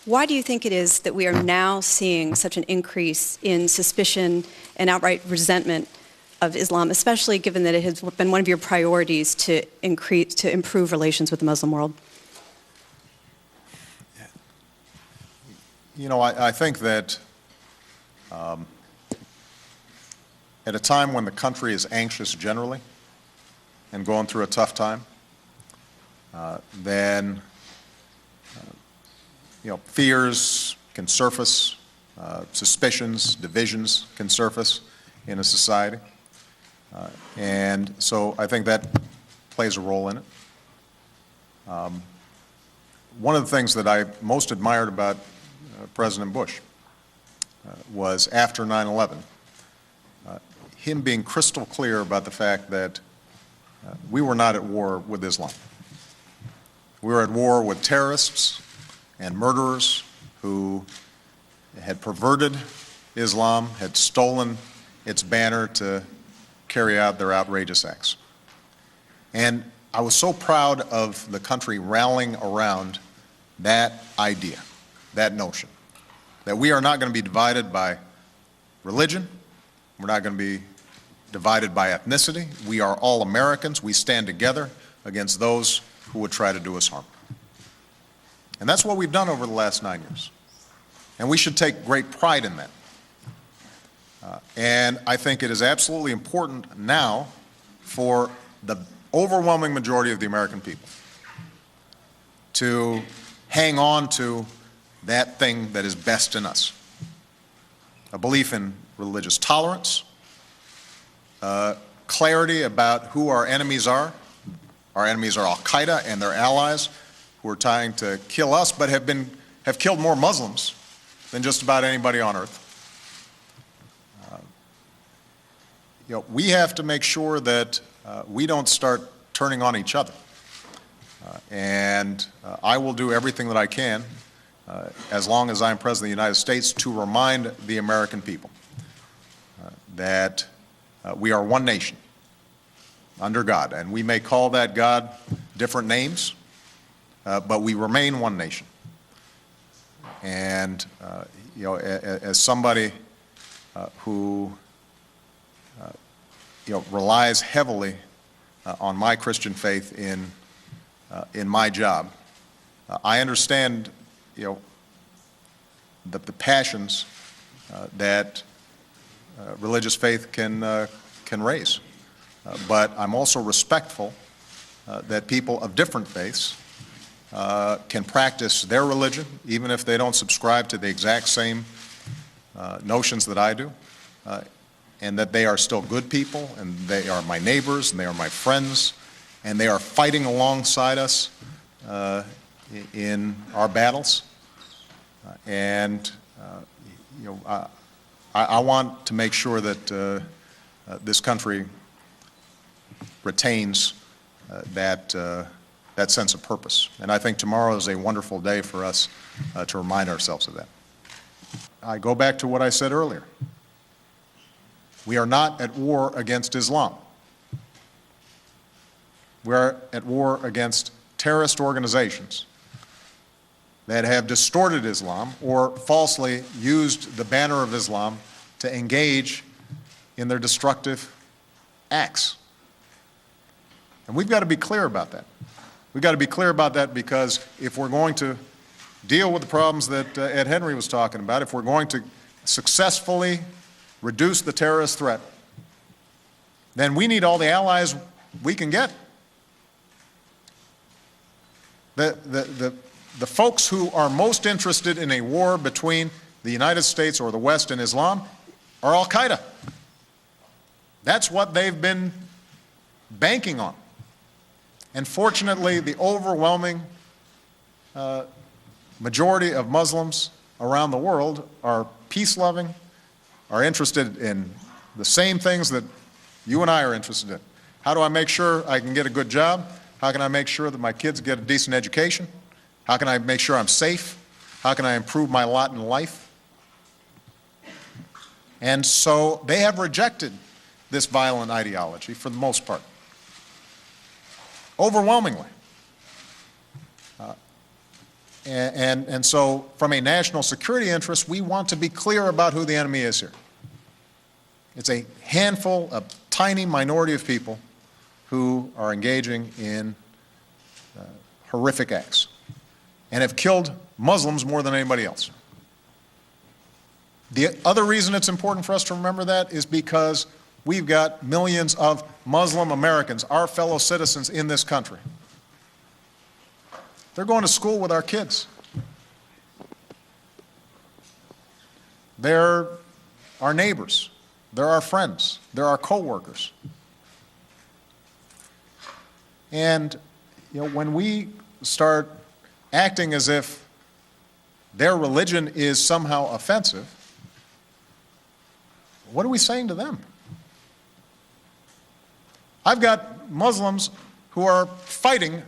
Why do you think it is that we are now seeing such an increase in suspicion and outright resentment of Islam, especially given that it has been one of your priorities to improve relations with the Muslim world? You know, I think that at a time when the country is anxious generally and going through a tough time, then fears can surface, suspicions, divisions can surface in a society. And so I think that plays a role in it. One of the things that I most admired about President Bush was after 9/11, him being crystal clear about the fact that we were not at war with Islam. We were at war with terrorists and murderers who had perverted Islam, had stolen its banner to carry out their outrageous acts. And I was so proud of the country rallying around that idea, that notion, that we are not going to be divided by religion, we're not going to be divided by ethnicity, we are all Americans, we stand together against those who would try to do us harm. And that's what we've done over the last 9 years. And we should take great pride in that. And I think it is absolutely important now for the overwhelming majority of the American people to hang on to that thing that is best in us. A belief in religious tolerance, clarity about who our enemies are. Our enemies are Al-Qaeda and their allies who are trying to kill us, but have killed more Muslims than just about anybody on earth. We have to make sure that we don't start turning on each other. And I will do everything that I can, as long as I'm President of the United States, to remind the American people that we are one nation under God. And we may call that God different names, but we remain one nation. And as somebody who relies heavily on my Christian faith in my job, I understand the passions that religious faith can raise. But I'm also respectful that people of different faiths can practice their religion, even if they don't subscribe to the exact same notions that I do, and that they are still good people, and they are my neighbors, and they are my friends, and they are fighting alongside us in our battles. And I want to make sure that this country retains that sense of purpose. And I think tomorrow is a wonderful day for us to remind ourselves of that. I go back to what I said earlier. We are not at war against Islam. We're at war against terrorist organizations that have distorted Islam or falsely used the banner of Islam to engage in their destructive acts. And we've got to be clear about that. We've got to be clear about that because if we're going to deal with the problems that Ed Henry was talking about, if we're going to successfully reduce the terrorist threat, then we need all the allies we can get. The folks who are most interested in a war between the United States or the West and Islam are Al-Qaeda. That's what they've been banking on. And fortunately, the overwhelming majority of Muslims around the world are peace-loving, are interested in the same things that you and I are interested in. How do I make sure I can get a good job? How can I make sure that my kids get a decent education? How can I make sure I'm safe? How can I improve my lot in life? And so they have rejected this violent ideology for the most part, overwhelmingly. And so from a national security interest, we want to be clear about who the enemy is here. It's a handful, a tiny minority of people who are engaging in horrific acts and have killed Muslims more than anybody else. The other reason it's important for us to remember that is because we've got millions of Muslim Americans, our fellow citizens in this country. They're going to school with our kids. They're our neighbors. They're our friends. They're our co-workers. And when we start acting as if their religion is somehow offensive, what are we saying to them? I've got Muslims who are fighting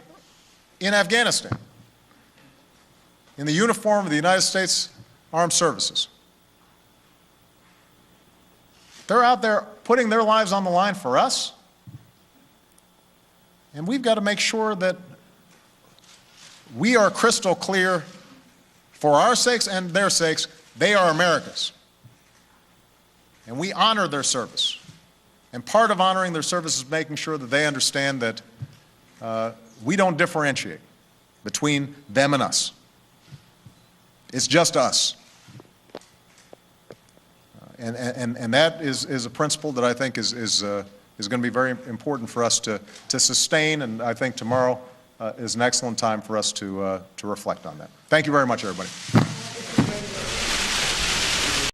in Afghanistan in the uniform of the United States Armed Services. They're out there putting their lives on the line for us, and we've got to make sure that we are crystal clear for our sakes and their sakes. They are Americans, and we honor their service. And part of honoring their service is making sure that they understand that we don't differentiate between them and us. It's just us. And that is a principle that I think is going to be very important for us to sustain, and I think tomorrow is an excellent time for us to reflect on that. Thank you very much, everybody.